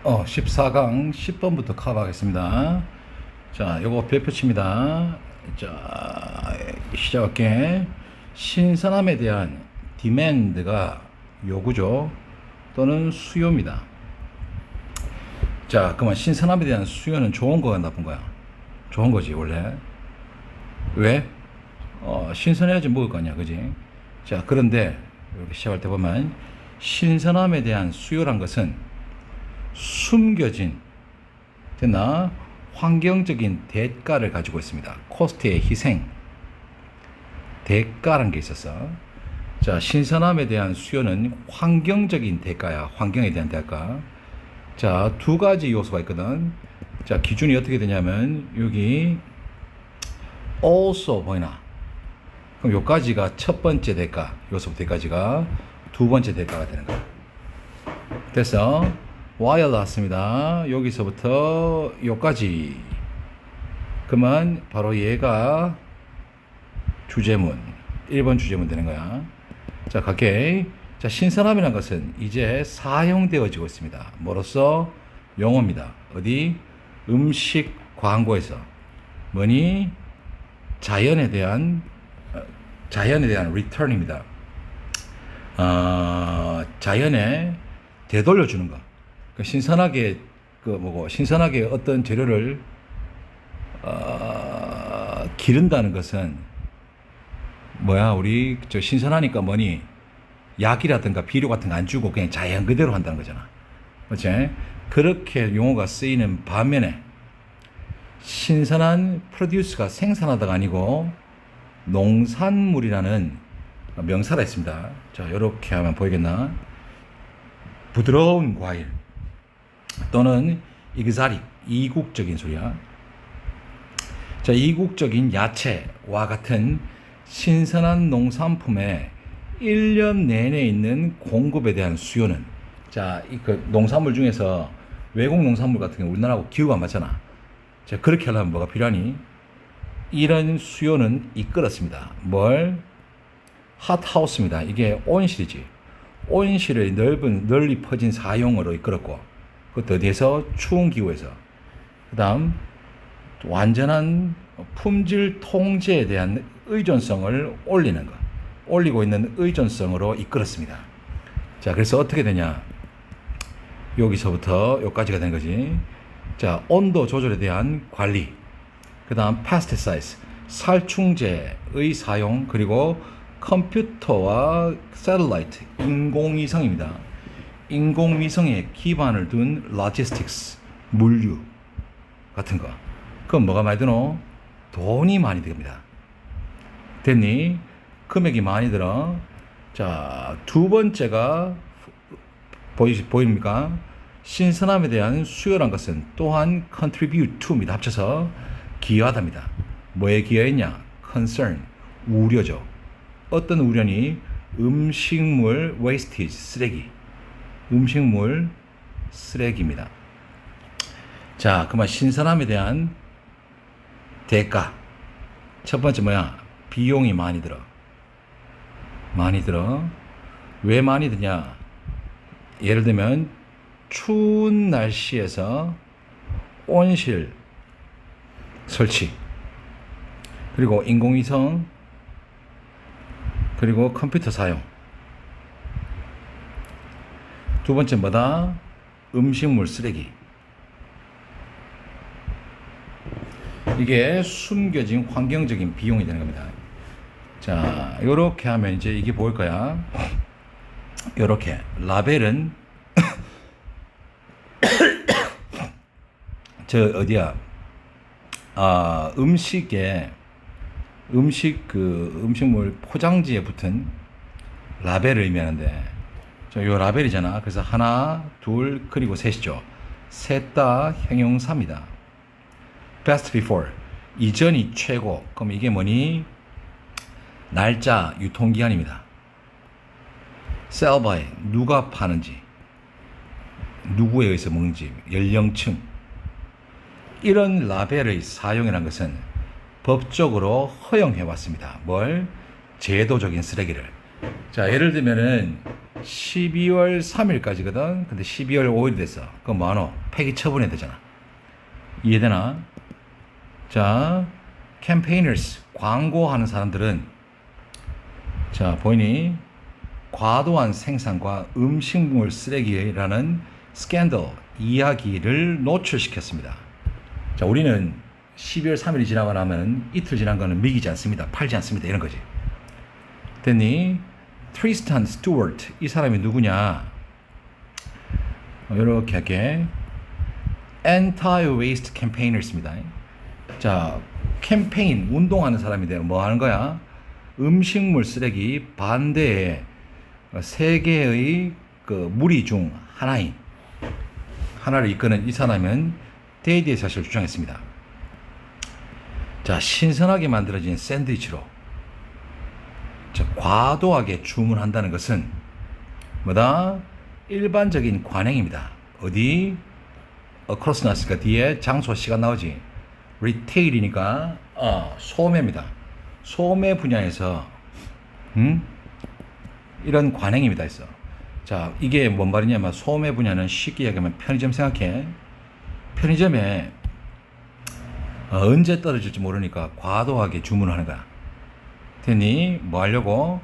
14강 10번부터 커버하겠습니다. 자, 요거 별표칩니다. 자, 시작할게. 신선함에 대한 demand가 요구죠. 또는 수요입니다. 자, 그러면 신선함에 대한 수요는 좋은 거야, 나쁜 거야? 좋은 거지, 원래. 왜? 신선해야지 먹을 거 아니야, 그지? 자, 그런데, 이렇게 시작할 때 보면, 신선함에 대한 수요란 것은 숨겨진, 됐나? 환경적인 대가를 가지고 있습니다. 코스트의 희생, 대가란 게 있었어. 자, 신선함에 대한 수요는 환경적인 대가야. 환경에 대한 대가. 자, 두 가지 요소가 있거든. 자, 기준이 어떻게 되냐면 여기 also 보이나? 그럼 요까지가 첫 번째 대가, 요소부터 여기까지가 두 번째 대가가 되는 거야. 됐어? while 나왔습니다. 여기서부터 요까지. 그러면 바로 얘가 주제문, 1번 주제문 되는 거야. 자, 갈게. 자, 신선함이라는 것은 이제 사용되어지고 있습니다. 뭐로써? 용어입니다. 어디? 음식 광고에서. 뭐니? 자연에 대한 return입니다. 자연에 되돌려주는 거. 신선하게 신선하게 어떤 재료를 기른다는 것은 뭐야? 우리 저 신선하니까 뭐니? 약이라든가 비료 같은 거 안 주고 그냥 자연 그대로 한다는 거잖아. 그렇지? 그렇게 용어가 쓰이는 반면에 신선한 프로듀스가 생산하다가 아니고 농산물이라는 명사가 있습니다. 자, 이렇게 하면 보이겠나? 부드러운 과일 또는 exotic, 이국적인 소리야. 자, 이국적인 야채와 같은 신선한 농산품의 1년 내내 있는 공급에 대한 수요는, 자, 그 농산물 중에서 외국 농산물 같은 경우 우리나라하고 기후가 안 맞잖아. 자, 그렇게 하려면 뭐가 필요하니? 이런 수요는 이끌었습니다. 뭘? 핫하우스입니다. 이게 온실이지. 온실의 널리 퍼진 사용으로 이끌었고, 그것도 어디에서? 추운 기후에서. 그 다음, 완전한 품질 통제에 대한 의존성을 올리는 것. 올리고 있는 의존성으로 이끌었습니다. 자, 그래서 어떻게 되냐? 여기서부터 여기까지가 된 거지. 자, 온도 조절에 대한 관리. 그 다음, pesticides, 살충제의 사용, 그리고 컴퓨터와 셀러라이트, 인공위성입니다. 인공위성에 기반을 둔 logistics, 물류 같은 거. 그럼 뭐가 많이 드노? 돈이 많이 듭니다. 됐니? 금액이 많이 들어. 자, 두 번째가 보입니까? 신선함에 대한 수요란 것은 또한 contribute to입니다. 합쳐서 기여하답니다. 뭐에 기여했냐? concern, 우려죠. 어떤 우려니? 음식물 wastage, 쓰레기. 음식물 쓰레기입니다. 자, 그러면 신선함에 대한 대가. 첫 번째 뭐야? 비용이 많이 들어. 많이 들어. 왜 많이 드냐? 예를 들면 추운 날씨에서 온실 설치, 그리고 인공위성, 그리고 컴퓨터 사용. 두 번째 뭐다? 음식물 쓰레기. 이게 숨겨진 환경적인 비용이 되는 겁니다. 자, 요렇게 하면 이제 이게 보일 거야. 요렇게 라벨은 저 어디야? 음식물 포장지에 붙은 라벨을 의미하는데, 요 라벨이잖아. 그래서 하나, 둘, 그리고 셋이죠. 셋 다 형용사입니다. best before, 이전이 최고. 그럼 이게 뭐니? 날짜, 유통기한입니다. sell by, 누가 파는지, 누구에 의해서 먹는지, 연령층. 이런 라벨의 사용이라는 것은 법적으로 허용해 왔습니다. 뭘? 제도적인 쓰레기를. 자, 예를 들면은 12월 3일까지거든. 근데 12월 5일 됐어. 그럼 뭐하노? 폐기 처분해야 되잖아. 이해되나? 자, 캠페이너스, 광고하는 사람들은, 자, 보이니? 과도한 생산과 음식물 쓰레기라는 스캔들, 이야기를 노출시켰습니다. 자, 우리는 12월 3일이 지나고 나면 이틀 지난 거는 먹이지 않습니다. 팔지 않습니다. 이런 거지. 됐니? 트리스탄 스튜어트, 이 사람이 누구냐? 이렇게 할게. Anti-Waste Campaigners입니다. 자, 캠페인, 운동하는 사람인데 뭐 하는 거야? 음식물 쓰레기 반대에 세계의 그 무리 중 하나를 이끄는 이 사람은 데이디의 사실을 주장했습니다. 자, 신선하게 만들어진 샌드위치로, 자, 과도하게 주문한다는 것은 뭐다? 일반적인 관행입니다. 어디? across 나왔으니까 뒤에 장소 시간 나오지. 리테일이니까 소매입니다. 소매 분야에서 이런 관행입니다. 있어. 자, 이게 뭔 말이냐면 소매 분야는 쉽게 얘기하면 편의점 생각해. 편의점에 언제 떨어질지 모르니까 과도하게 주문하는 거야. 됐니? 뭐 하려고?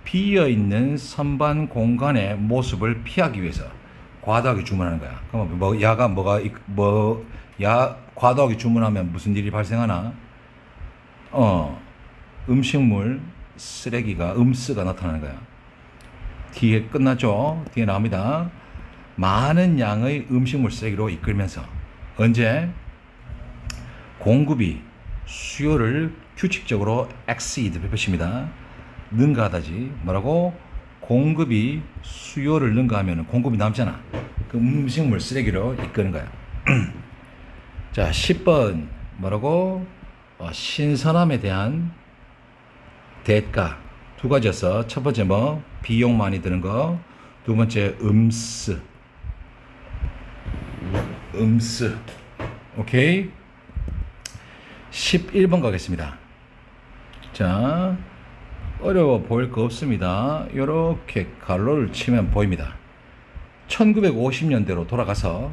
비어있는 선반 공간의 모습을 피하기 위해서 과도하게 주문하는 거야. 그럼 과도하게 주문하면 무슨 일이 발생하나? 음식물 쓰레기가 음스가 나타나는 거야. 뒤에 끝났죠? 뒤에 나옵니다. 많은 양의 음식물 쓰레기로 이끌면서 언제? 공급이 수요를 규칙적으로 exceed 표시입니다. 능가하다지. 뭐라고? 공급이 수요를 능가하면 공급이 남잖아. 그 음식물 쓰레기로 이끄는 거야. 자, 10번 뭐라고? 신선함에 대한 대가 두 가지였어. 첫 번째 뭐? 비용 많이 드는 거. 두 번째 음스. 오케이? 11번 가겠습니다. 자, 어려워 보일 거 없습니다. 이렇게 갈로를 치면 보입니다. 1950년대로 돌아가서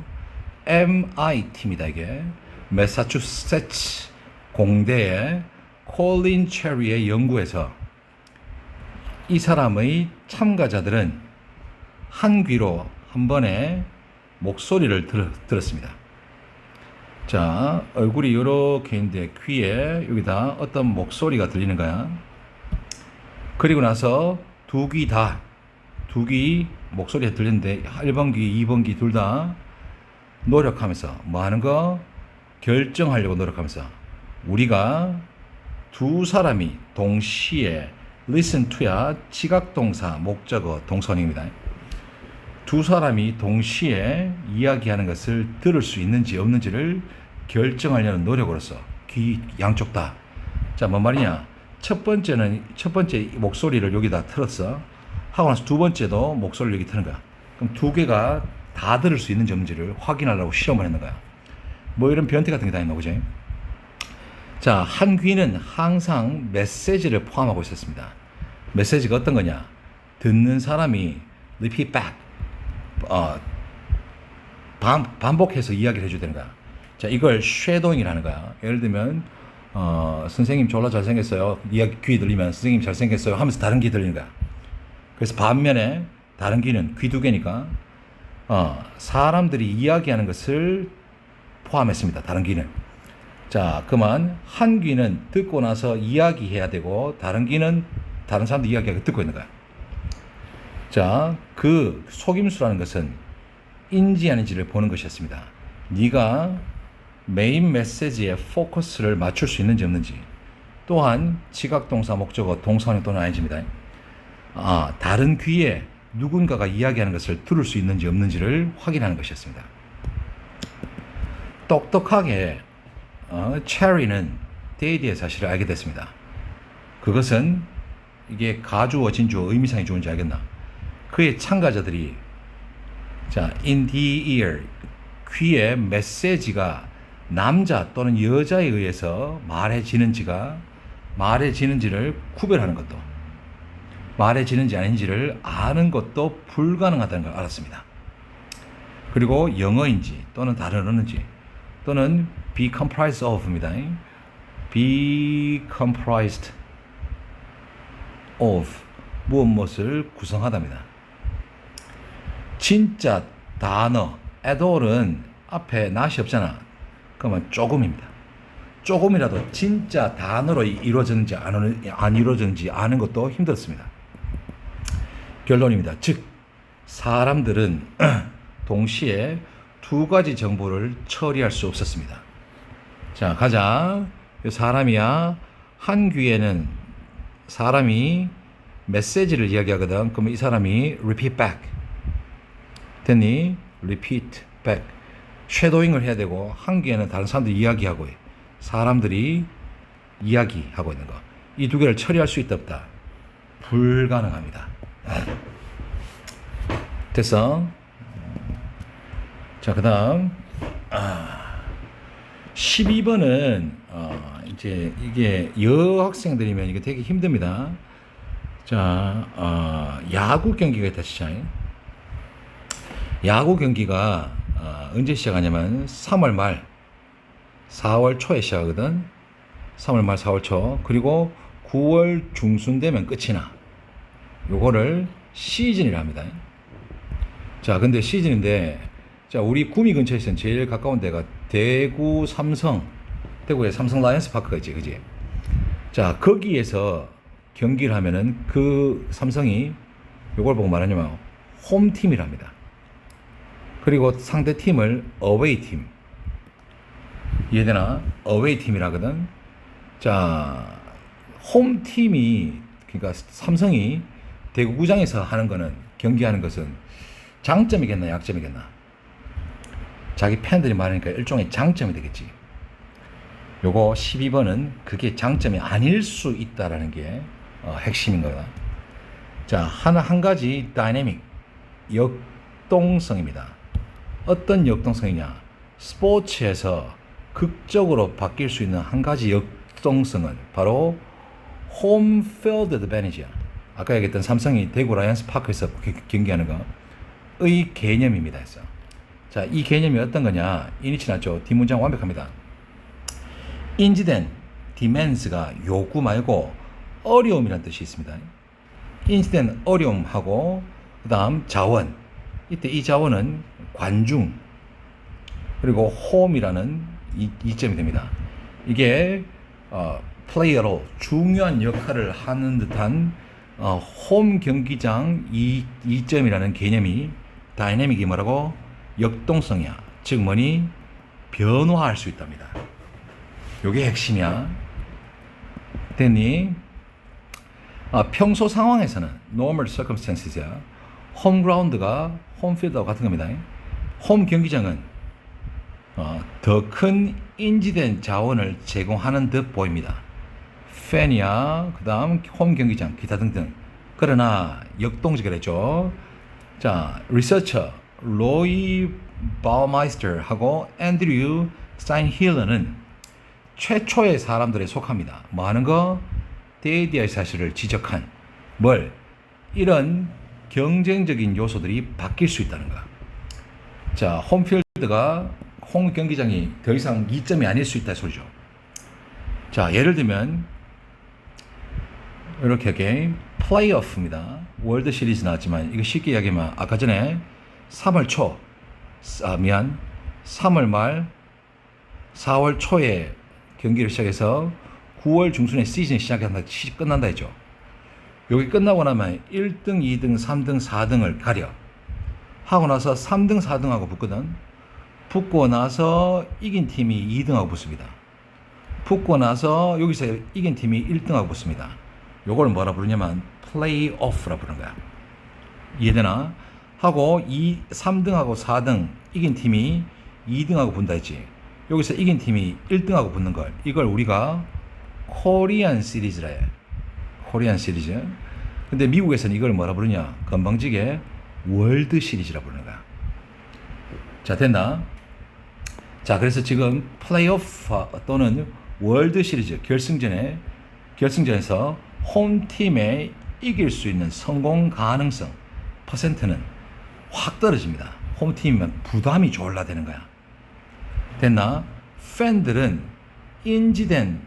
MIT입니다. 이게 매사추세츠 공대의 콜린 체리의 연구에서 이 사람의 참가자들은 한 귀로 한 번에 목소리를 들었습니다. 자, 얼굴이 이렇게 있는데 귀에 여기다 어떤 목소리가 들리는 거야. 그리고 나서 두 귀 목소리가 들리는데 1번 귀, 2번 귀 둘 다 노력하면서 뭐 하는 거? 결정하려고 노력하면서 우리가 두 사람이 동시에 listen to야 지각동사 목적어 동선입니다. 두 사람이 동시에 이야기하는 것을 들을 수 있는지 없는지를 결정하려는 노력으로서 귀 양쪽 다. 자, 뭔 말이냐? 첫 번째 목소리를 여기다 틀었어. 하고 나서 두 번째도 목소리를 여기 트는 거야. 그럼 두 개가 다 들을 수 있는지 없는지를 확인하려고 실험을 했는 거야. 뭐 이런 변태 같은 게 다 있나 보지? 자, 한 귀는 항상 메시지를 포함하고 있었습니다. 메시지가 어떤 거냐? 듣는 사람이 repeat back, 반복해서 이야기를 해줘야 되는 거야. 자, 이걸 쉐도잉이라는 거야. 예를 들면 선생님 졸라 잘생겼어요. 이야기 귀 들리면 선생님 잘생겼어요 하면서 다른 귀 들리는 거야. 그래서 반면에 다른 귀는 귀 두 개니까 사람들이 이야기하는 것을 포함했습니다. 다른 귀는. 자, 그만 한 귀는 듣고 나서 이야기해야 되고 다른 귀는 다른 사람들 이야기하고 듣고 있는 거야. 자, 그 속임수라는 것은 인지하는지를 보는 것이었습니다. 네가 메인 메시지에 포커스를 맞출 수 있는지 없는지, 또한 지각동사 목적어 동사원형 또는 ing입니다. 다른 귀에 누군가가 이야기하는 것을 들을 수 있는지 없는지를 확인하는 것이었습니다. 똑똑하게 체리는 데이디의 사실을 알게 됐습니다. 그것은 이게 가주어 진주어 의미상이 좋은지 알겠나? 그의 참가자들이 자, in the ear 귀의 메시지가 남자 또는 여자에 의해서 말해지는지를 구별하는 것도, 말해지는지 아닌지를 아는 것도 불가능하다는 걸 알았습니다. 그리고 영어인지 또는 다른 언어인지 또는 be comprised of입니다. be comprised of 무엇을 구성하답니다. 진짜 단어 at all은 앞에 not이 없잖아. 그러면 조금입니다. 조금이라도 진짜 단어로 이루어졌는지 안 이루어졌는지 아는 것도 힘들었습니다. 결론입니다. 즉 사람들은 동시에 두 가지 정보를 처리할 수 없었습니다. 자, 가자. 사람이야. 한 귀에는 사람이 메시지를 이야기하거든. 그러면 이 사람이 repeat back. 됐니? repeat back. 쉐도잉을 해야 되고 한 귀에는 다른 사람들이 이야기하고 사람들이 이야기하고 있는 거. 이 두 개를 처리할 수 있다 없다? 불가능합니다. 됐어? 자, 그 다음 12번은 이제 이게 여학생들이면 이게 되게 힘듭니다. 자, 야구 경기가 있다 시작. 야구 경기가 언제 시작하냐면 3월 말 4월 초에 시작하거든. 3월 말 4월 초. 그리고 9월 중순 되면 끝이 나. 요거를 시즌이라 합니다. 자, 근데 시즌인데, 자, 우리 구미 근처에 있는 제일 가까운 데가 대구에 삼성 라이언스 파크가 있지, 그지? 자, 거기에서 경기를 하면은 그 삼성이 요걸 보고 말하냐면 홈팀이랍니다. 그리고 상대 팀을 어웨이 팀. 이해되나? 어웨이 팀이라거든. 자, 홈팀이, 그러니까 삼성이 대구구장에서 하는 거는, 경기하는 것은 장점이겠나 약점이겠나? 자기 팬들이 많으니까 일종의 장점이 되겠지. 요거 12번은 그게 장점이 아닐 수 있다라는 게 핵심인 거다. 자, 한 가지 다이내믹, 역동성입니다. 어떤 역동성이냐? 스포츠에서 극적으로 바뀔 수 있는 한 가지 역동성은 바로 홈 필드 어드밴티지야. 아까 얘기했던 삼성이 대구 라이언스 파크에서 경기하는 거의 개념입니다. 했어. 자, 이 개념이 어떤 거냐? 이니치 났죠? 뒷문장 완벽합니다. 인지된 demands가 요구 말고 어려움이라는 뜻이 있습니다. 인지된 어려움하고 그 다음 자원. 이때 이 자원은 관중 그리고 홈이라는 이점이 됩니다. 이게 플레이어로 중요한 역할을 하는 듯한 홈 경기장 이점이라는 개념이 다이내믹이 뭐라고? 역동성이야. 즉 뭐니? 변화할 수 있답니다. 요게 핵심이야. 됐니? 평소 상황에서는 normal circumstances야. 홈그라운드가 홈필드와 같은 겁니다. 홈 경기장은 더 큰 인지된 자원을 제공하는 듯 보입니다. 팬이야, 그 다음 홈 경기장, 기타 등등. 그러나 역동적이랬죠. 자, 리서처 로이 바우마이스터하고 앤드류 스타인힐러는 최초의 사람들에 속합니다. 뭐 하는 거? 데이디아의 사실을 지적한 뭘? 이런 경쟁적인 요소들이 바뀔 수 있다는 거. 자, 홈필드가 홈 경기장이 더 이상 이점이 아닐 수 있다 소리죠. 자, 예를 들면 이렇게 게임 플레이오프입니다. 월드 시리즈 나왔지만 이거 쉽게 이야기하면 아까 전에 3월 초 3월 말 4월 초에 경기를 시작해서 9월 중순에 시즌이 끝난다 했죠. 여기 끝나고 나면 1등, 2등, 3등, 4등을 가려 하고 나서 3등, 4등하고 붙거든. 붙고 나서 이긴 팀이 2등하고 붙습니다. 붙고 나서 여기서 이긴 팀이 1등하고 붙습니다. 요걸 뭐라 부르냐면 플레이오프라 부르는 거야. 이해되나? 하고 3등하고 4등 이긴 팀이 2등하고 붙는다 했지. 여기서 이긴 팀이 1등하고 붙는 걸, 이걸 우리가 코리안 시리즈라 해. 코리안 시리즈. 근데 미국에서는 이걸 뭐라 부르냐? 건방지게 월드 시리즈라 부르는 거야. 자, 됐나? 자, 그래서 지금 플레이오프 또는 월드 시리즈 결승전에서 홈팀의 이길 수 있는 성공 가능성 퍼센트는 확 떨어집니다. 홈팀이면 부담이 졸라 되는 거야. 됐나? 팬들은 인지된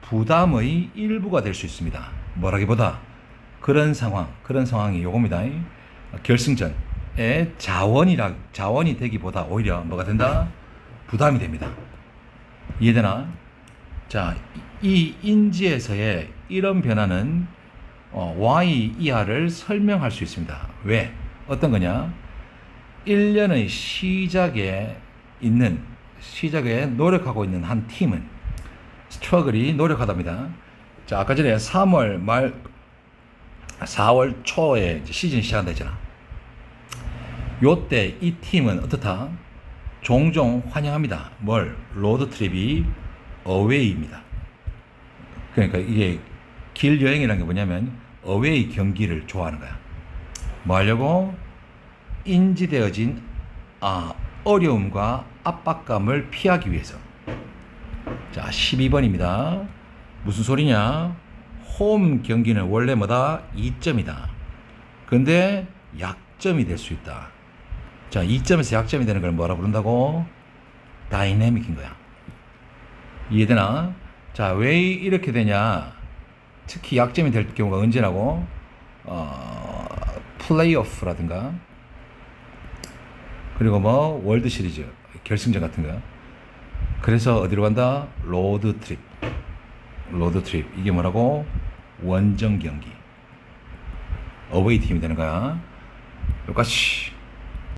부담의 일부가 될 수 있습니다. 뭐라기보다 그런 상황이 요겁니다. 결승전에 자원이 되기보다 오히려 뭐가 된다? 부담이 됩니다. 이해되나? 자, 이 인지에서의 이런 변화는 Y 이하를 설명할 수 있습니다. 왜? 어떤 거냐? 1년의 시작에 노력하고 있는 한 팀은 스트러글이 노력하답니다. 자, 아까 전에 3월 말 4월 초에 시즌 시작한다 했잖아. 요때 이 팀은 어떻다? 종종 환영합니다. 뭘? 로드트립이 어웨이입니다. 그러니까 이게 길 여행이라는 게 뭐냐면 어웨이 경기를 좋아하는 거야. 뭐 하려고? 인지되어진 어려움과 압박감을 피하기 위해서. 자, 12번입니다. 무슨 소리냐? 홈 경기는 원래 뭐다? 2점이다. 근데 약점이 될 수 있다. 자, 2점에서 약점이 되는 걸 뭐라 부른다고? 다이내믹인 거야. 이해되나? 자, 왜 이렇게 되냐? 특히 약점이 될 경우가 언제라고? 플레이오프라든가, 그리고 뭐 월드 시리즈 결승전 같은 거. 그래서 어디로 간다? 로드트립. 이게 뭐라고? 원정 경기. 어웨이 팀이 되는 거야. 여기까지.